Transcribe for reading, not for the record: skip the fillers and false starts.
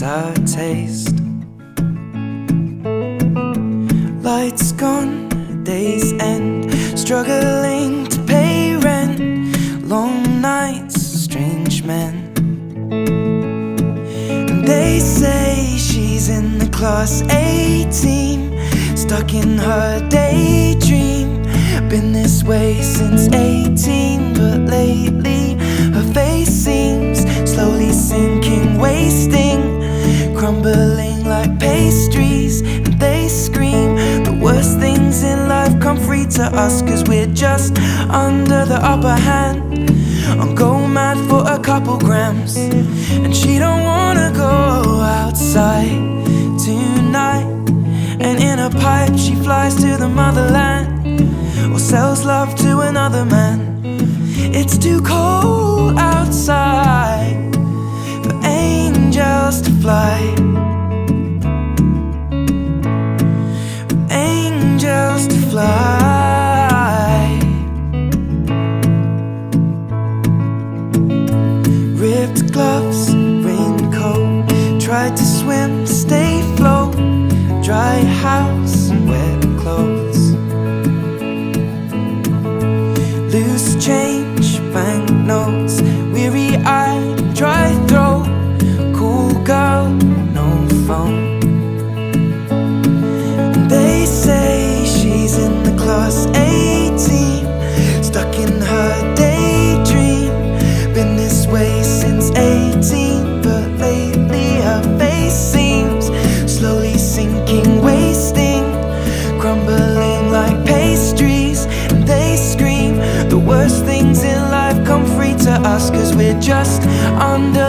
sour taste. Lights gone, days end, struggling to pay rent. Long nights, strange men. And they say she's in the class A team, stuck in her daydream. Been this way since 18, but lately her face seems slowly sinking, wasting, crumbling like pastries. And they scream the worst things in life come free to us, 'cause we're just under the upper hand, on go mad for a couple grams. And she don't wanna go outside tonight, and in a pipe she flies to the motherland, or sells love to another man. It's too cold outside for angels to fly, for angels to fly. Ripped gloves, raincoat, tried to swim, stay afloat. Dry house, wet clothes. Loose change, banknotes, weary-eyed, dry throat. Cool girl, no phone. And they say she's in the class A team, stuck in her daydream. Been this way since 18, but lately her face seems slowly sinking, wasting, crumbling like pastries. And they scream the worst things in life come free to us, 'cause we're just under